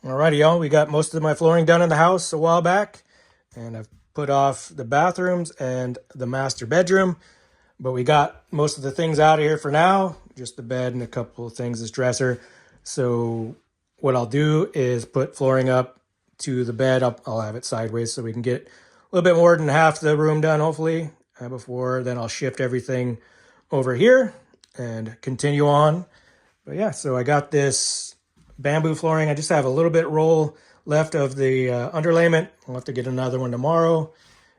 Alrighty, y'all. We got most of my flooring done in the house a while back, and I've put off the bathrooms and the master bedroom. But we got most of the things out of here for now, just the bed and a couple of things, this dresser. So what I'll do is put flooring up to the bed. I'll have it sideways so we can get a little bit more than half the room done, hopefully, before then I'll shift everything over here and continue on. But yeah, so I got this bamboo flooring. I just have a little bit roll left of the underlayment. I'll have to get another one tomorrow.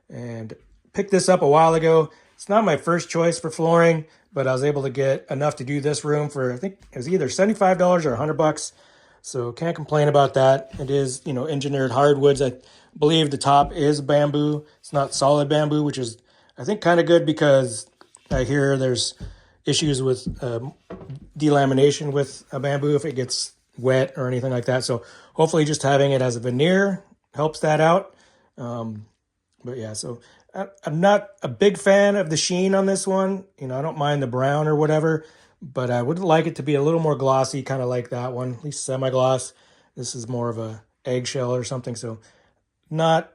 And picked this up a while ago. It's not my first choice for flooring, but I was able to get enough to do this room for, I think it was either $75 or $100. So can't complain about that. It is, engineered hardwoods. I believe the top is bamboo. It's not solid bamboo, which is, I think, kind of good because I hear there's issues with delamination with a bamboo if it gets wet or anything like that. So hopefully just having it as a veneer helps that out. But yeah, so I'm not a big fan of the sheen on this one. I don't mind the brown or whatever, but I would like it to be a little more glossy, kind of like that one, at least semi-gloss. This is more of a eggshell or something, so not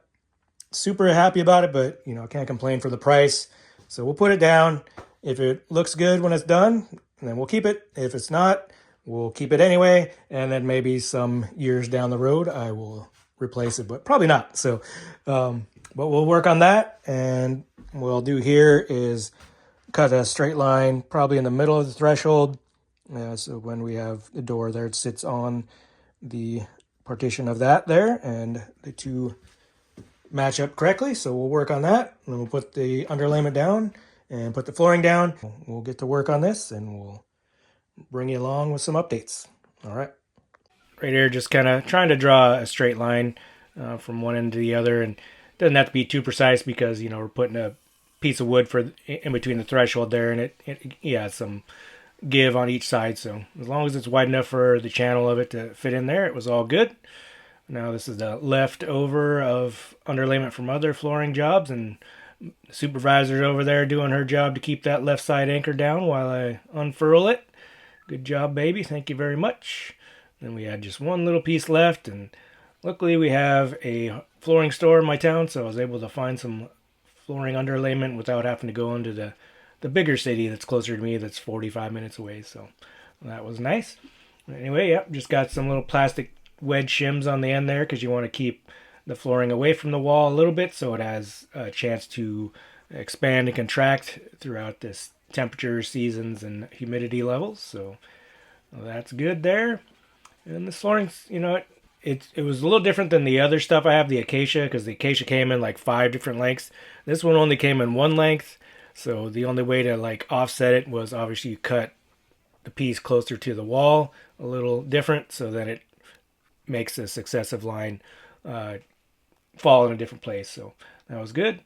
super happy about it, but I can't complain for the price. So we'll put it down. If it looks good when it's done, then we'll keep it. If it's not, we'll keep it anyway, and then maybe some years down the road I will replace it, but probably not. So but we'll work on that, and what I'll do here is cut a straight line probably in the middle of the threshold. So when we have the door there, it sits on the partition of that there, and the two match up correctly. So we'll work on that, and then we'll put the underlayment down and put the flooring down. We'll get to work on this, and we'll bring you along with some updates. All right. Right here, just kind of trying to draw a straight line from one end to the other, and it doesn't have to be too precise because we're putting a piece of wood for in between the threshold there, and it some give on each side. So as long as it's wide enough for the channel of it to fit in there, it was all good. Now this is the leftover of underlayment from other flooring jobs, and the supervisor's over there doing her job to keep that left side anchored down while I unfurl it. Good job, baby. Thank you very much. Then we had just one little piece left, and luckily we have a flooring store in my town, so I was able to find some flooring underlayment without having to go into the bigger city that's closer to me, that's 45 minutes away. So that was nice. Anyway, yep, just got some little plastic wedge shims on the end there because you want to keep the flooring away from the wall a little bit so it has a chance to expand and contract throughout this temperature, seasons, and humidity levels. So that's good there. And the flooring, it was a little different than the other stuff I have, the acacia, because the acacia came in like 5 different lengths. This one only came in one length, so the only way to like offset it was obviously you cut the piece closer to the wall a little different so that it makes the successive line fall in a different place. So that was good.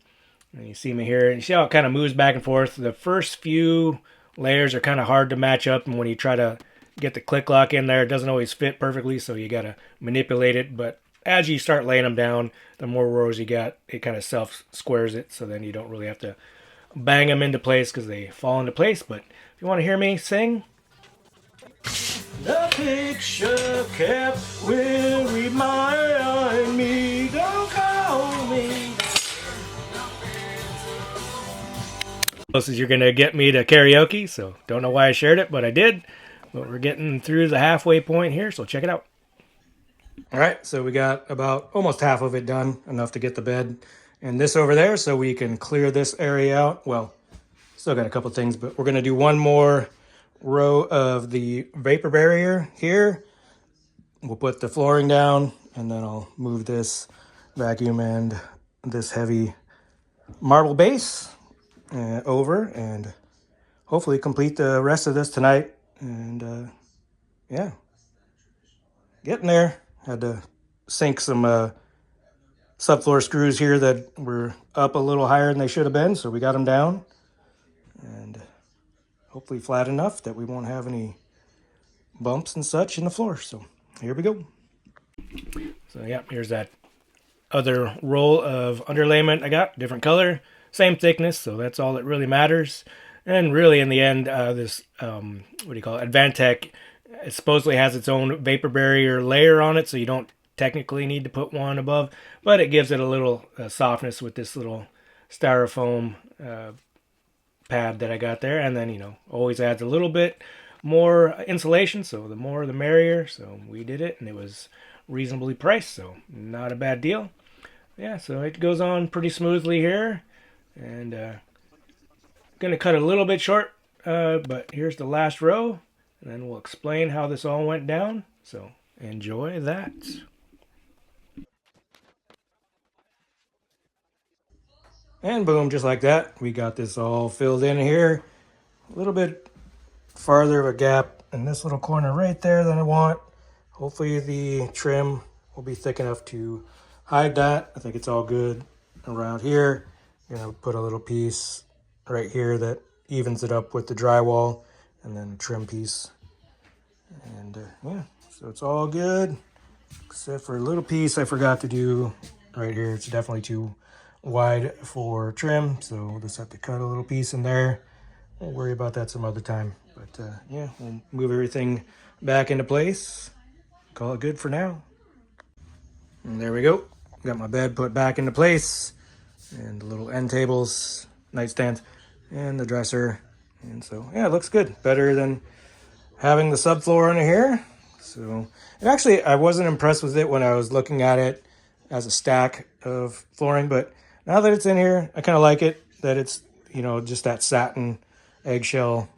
And you see me here, and you see how it kind of moves back and forth. The first few layers are kind of hard to match up, and when you try to get the click lock in there, it doesn't always fit perfectly, so you got to manipulate it. But as you start laying them down, the more rows you got, it kind of self squares it, so then you don't really have to bang them into place because they fall into place. But if you want to hear me sing, the picture kept will remind me, don't call me. Closest you're gonna get me to karaoke, so don't know why I shared it, but I did. But we're getting through the halfway point here, so check it out. All right, so we got about almost half of it done, enough to get the bed and this over there so we can clear this area out. Well, still got a couple things, but we're gonna do one more row of the vapor barrier here. We'll put the flooring down, and then I'll move this vacuum and this heavy marble base over, and hopefully complete the rest of this tonight. And yeah, getting there. Had to sink some subfloor screws here that were up a little higher than they should have been, so we got them down, and hopefully flat enough that we won't have any bumps and such in the floor. So here we go. So yeah, here's that other roll of underlayment I got, different color, same thickness, so that's all that really matters. And really, in the end, this what do you call it, Advantech It supposedly has its own vapor barrier layer on it, so you don't technically need to put one above, but it gives it a little softness with this little styrofoam pad that I got there. And then, always adds a little bit more insulation, so the more the merrier. So we did it, and it was reasonably priced, so not a bad deal. Yeah, so it goes on pretty smoothly here, and gonna cut a little bit short, but here's the last row, and then we'll explain how this all went down. So enjoy that. And boom, just like that, we got this all filled in here. A little bit farther of a gap in this little corner right there than I want. Hopefully the trim will be thick enough to hide that. I think it's all good around here. You're gonna put a little piece right here that evens it up with the drywall, and then a trim piece. And yeah, so it's all good, except for a little piece I forgot to do right here. It's definitely too wide for trim, so we'll just have to cut a little piece in there. We'll worry about that some other time. But yeah, we'll move everything back into place. Call it good for now. And there we go. Got my bed put back into place, and the little end tables, nightstands, and the dresser. And so yeah, it looks good. Better than having the subfloor in here. So, and actually I wasn't impressed with it when I was looking at it as a stack of flooring, but now that it's in here, I kind of like it that it's, just that satin eggshell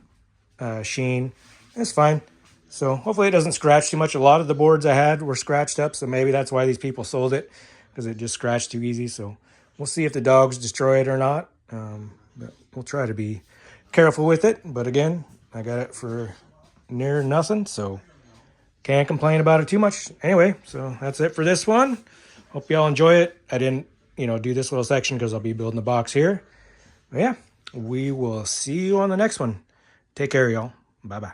sheen. It's fine. So hopefully it doesn't scratch too much. A lot of the boards I had were scratched up, so maybe that's why these people sold it, because it just scratched too easy. So we'll see if the dogs destroy it or not. But we'll try to be careful with it. But again, I got it for near nothing, so can't complain about it too much. Anyway, so that's it for this one. Hope y'all enjoy it. I didn't, do this little section because I'll be building the box here. But yeah, we will see you on the next one. Take care, y'all. Bye-bye.